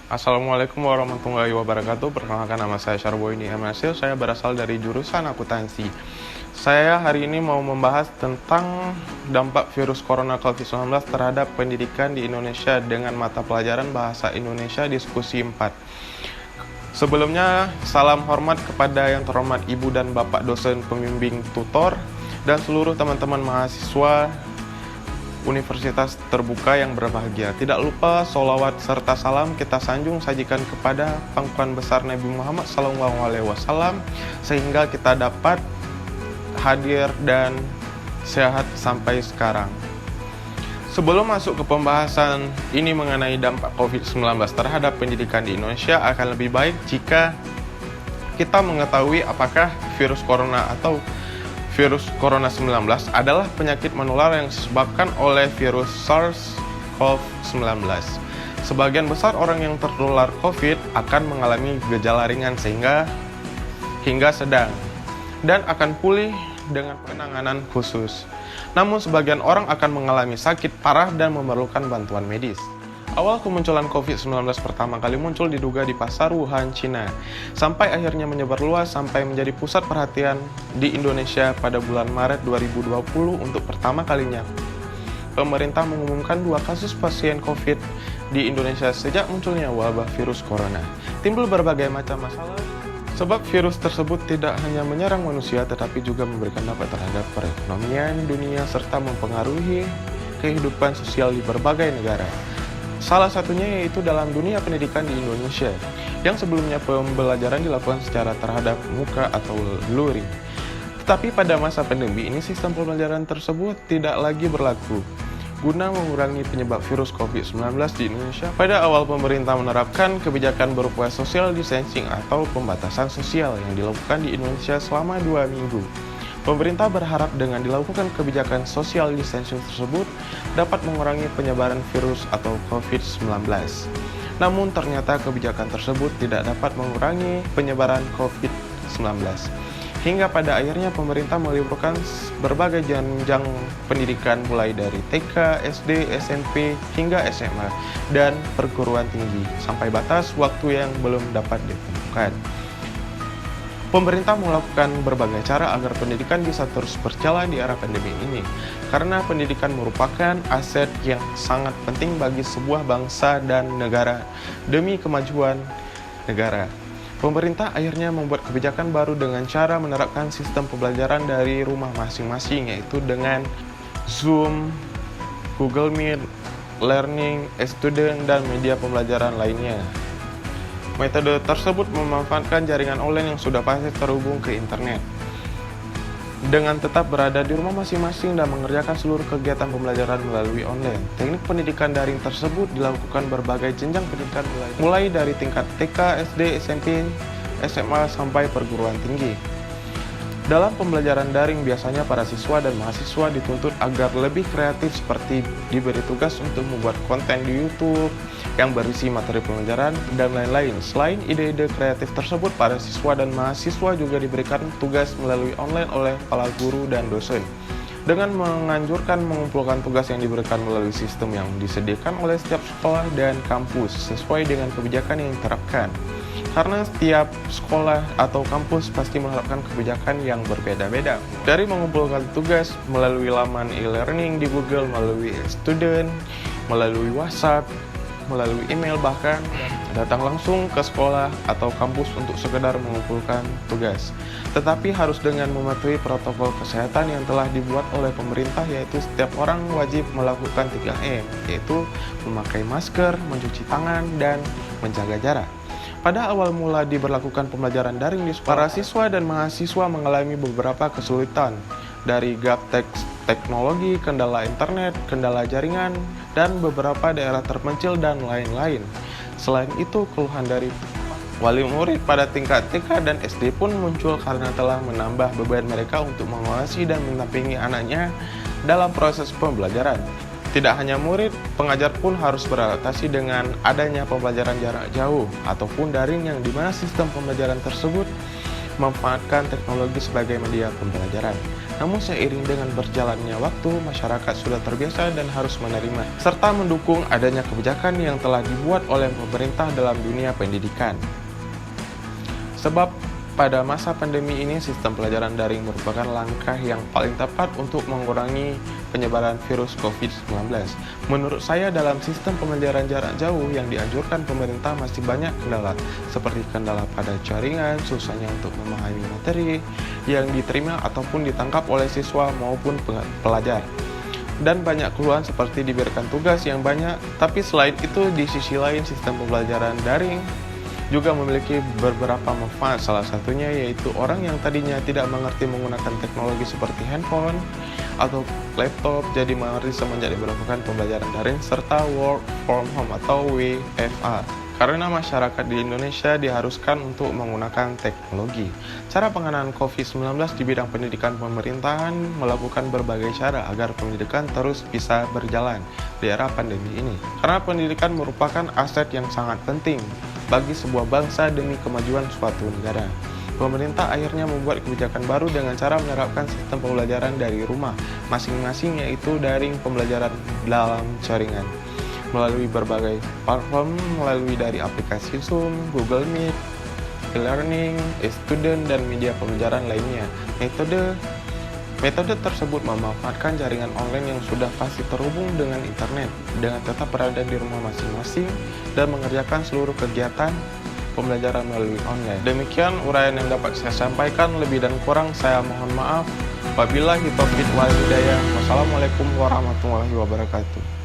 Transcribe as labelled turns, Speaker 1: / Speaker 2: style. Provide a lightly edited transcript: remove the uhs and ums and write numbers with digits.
Speaker 1: Assalamualaikum warahmatullahi wabarakatuh. Perkenalkan, nama saya Syarboini Emasil. Saya berasal dari jurusan akuntansi. Saya hari ini mau membahas tentang dampak virus corona COVID-19 terhadap pendidikan di Indonesia dengan mata pelajaran Bahasa Indonesia Diskusi 4. Sebelumnya, salam hormat kepada yang terhormat Ibu dan Bapak dosen pembimbing tutor dan seluruh teman-teman mahasiswa Universitas Terbuka yang berbahagia. Tidak lupa sholawat serta salam kita sanjung sajikan kepada pangkuan besar Nabi Muhammad SAW sehingga kita dapat hadir dan sehat sampai sekarang. Sebelum masuk ke pembahasan ini mengenai dampak COVID-19 terhadap pendidikan di Indonesia, akan lebih baik jika kita mengetahui apakah virus corona atau virus corona 19 adalah penyakit menular yang disebabkan oleh virus SARS-CoV-19. Sebagian besar orang yang tertular COVID akan mengalami gejala ringan hingga sedang dan akan pulih dengan penanganan khusus. Namun sebagian orang akan mengalami sakit parah dan memerlukan bantuan medis. Awal kemunculan COVID-19 pertama kali muncul diduga di pasar Wuhan, Cina, sampai akhirnya menyebar luas sampai menjadi pusat perhatian di Indonesia pada bulan Maret 2020 untuk pertama kalinya. Pemerintah mengumumkan 2 kasus pasien COVID di Indonesia sejak munculnya wabah virus corona. Timbul berbagai macam masalah, sebab virus tersebut tidak hanya menyerang manusia tetapi juga memberikan dampak terhadap perekonomian dunia serta mempengaruhi kehidupan sosial di berbagai negara. Salah satunya yaitu dalam dunia pendidikan di Indonesia, yang sebelumnya pembelajaran dilakukan secara terhadap muka atau luring. Tetapi pada masa pandemi ini sistem pembelajaran tersebut tidak lagi berlaku. Guna mengurangi penyebab virus COVID-19 di Indonesia, pada awal pemerintah menerapkan kebijakan berupa social distancing atau pembatasan sosial yang dilakukan di Indonesia selama 2 minggu. Pemerintah berharap dengan dilakukan kebijakan social distancing tersebut dapat mengurangi penyebaran virus atau COVID-19. Namun ternyata kebijakan tersebut tidak dapat mengurangi penyebaran COVID-19. Hingga pada akhirnya pemerintah meliburkan berbagai jenjang pendidikan mulai dari TK, SD, SMP, hingga SMA, dan perguruan tinggi sampai batas waktu yang belum dapat ditentukan. Pemerintah melakukan berbagai cara agar pendidikan bisa terus berjalan di era pandemi ini, karena pendidikan merupakan aset yang sangat penting bagi sebuah bangsa dan negara demi kemajuan negara. Pemerintah akhirnya membuat kebijakan baru dengan cara menerapkan sistem pembelajaran dari rumah masing-masing, yaitu dengan Zoom, Google Meet, Learning, Student, dan media pembelajaran lainnya. Metode tersebut memanfaatkan jaringan online yang sudah pasti terhubung ke internet. Dengan tetap berada di rumah masing-masing dan mengerjakan seluruh kegiatan pembelajaran melalui online, teknik pendidikan daring tersebut dilakukan berbagai jenjang pendidikan mulai dari tingkat TK, SD, SMP, SMA, sampai perguruan tinggi. Dalam pembelajaran daring, biasanya para siswa dan mahasiswa dituntut agar lebih kreatif seperti diberi tugas untuk membuat konten di YouTube yang berisi materi pembelajaran dan lain-lain. Selain ide-ide kreatif tersebut, para siswa dan mahasiswa juga diberikan tugas melalui online oleh kepala guru dan dosen, dengan menganjurkan mengumpulkan tugas yang diberikan melalui sistem yang disediakan oleh setiap sekolah dan kampus sesuai dengan kebijakan yang diterapkan. Karena setiap sekolah atau kampus pasti menerapkan kebijakan yang berbeda-beda. Dari mengumpulkan tugas melalui laman e-learning di Google, melalui student, melalui WhatsApp, melalui email, bahkan datang langsung ke sekolah atau kampus untuk sekedar mengumpulkan tugas. Tetapi harus dengan mematuhi protokol kesehatan yang telah dibuat oleh pemerintah, yaitu setiap orang wajib melakukan 3M, yaitu memakai masker, mencuci tangan, dan menjaga jarak. Pada awal mula diberlakukan pembelajaran daring di sekolah, para siswa dan mahasiswa mengalami beberapa kesulitan, dari gaptek teknologi, kendala internet, kendala jaringan, dan beberapa daerah terpencil dan lain-lain. Selain itu, keluhan dari wali murid pada tingkat TK dan SD pun muncul karena telah menambah beban mereka untuk mengawasi dan mendampingi anaknya dalam proses pembelajaran. Tidak hanya murid, pengajar pun harus beradaptasi dengan adanya pembelajaran jarak jauh ataupun daring, yang dimana sistem pembelajaran tersebut memanfaatkan teknologi sebagai media pembelajaran. Namun seiring dengan berjalannya waktu, masyarakat sudah terbiasa dan harus menerima, serta mendukung adanya kebijakan yang telah dibuat oleh pemerintah dalam dunia pendidikan. Sebab pada masa pandemi ini, sistem pelajaran daring merupakan langkah yang paling tepat untuk mengurangi penyebaran virus COVID-19. Menurut saya, dalam sistem pembelajaran jarak jauh yang dianjurkan pemerintah masih banyak kendala, seperti kendala pada jaringan, susahnya untuk memahami materi yang diterima ataupun ditangkap oleh siswa maupun pelajar. Dan banyak keluhan seperti diberikan tugas yang banyak, tapi selain itu di sisi lain sistem pembelajaran daring juga memiliki beberapa manfaat, salah satunya yaitu orang yang tadinya tidak mengerti menggunakan teknologi seperti handphone atau laptop jadi mengerti semenjak diberlakukan pembelajaran daring serta work from home atau WFH. Karena masyarakat di Indonesia diharuskan untuk menggunakan teknologi. Cara penanganan COVID-19 di bidang pendidikan, pemerintahan melakukan berbagai cara agar pendidikan terus bisa berjalan di era pandemi ini. Karena pendidikan merupakan aset yang sangat penting bagi sebuah bangsa demi kemajuan suatu negara. Pemerintah akhirnya membuat kebijakan baru dengan cara menerapkan sistem pembelajaran dari rumah masing-masing, yaitu daring pembelajaran dalam jaringan melalui berbagai platform, melalui dari aplikasi Zoom, Google Meet, e-learning, e-student, dan media pembelajaran lainnya. Metode tersebut memanfaatkan jaringan online yang sudah pasti terhubung dengan internet dengan tetap berada di rumah masing-masing dan mengerjakan seluruh kegiatan pembelajaran melalui online. Demikian uraian yang dapat saya sampaikan, lebih dan kurang saya mohon maaf. Wabillahi taufiq wal hidayah. Wassalamualaikum warahmatullahi wabarakatuh.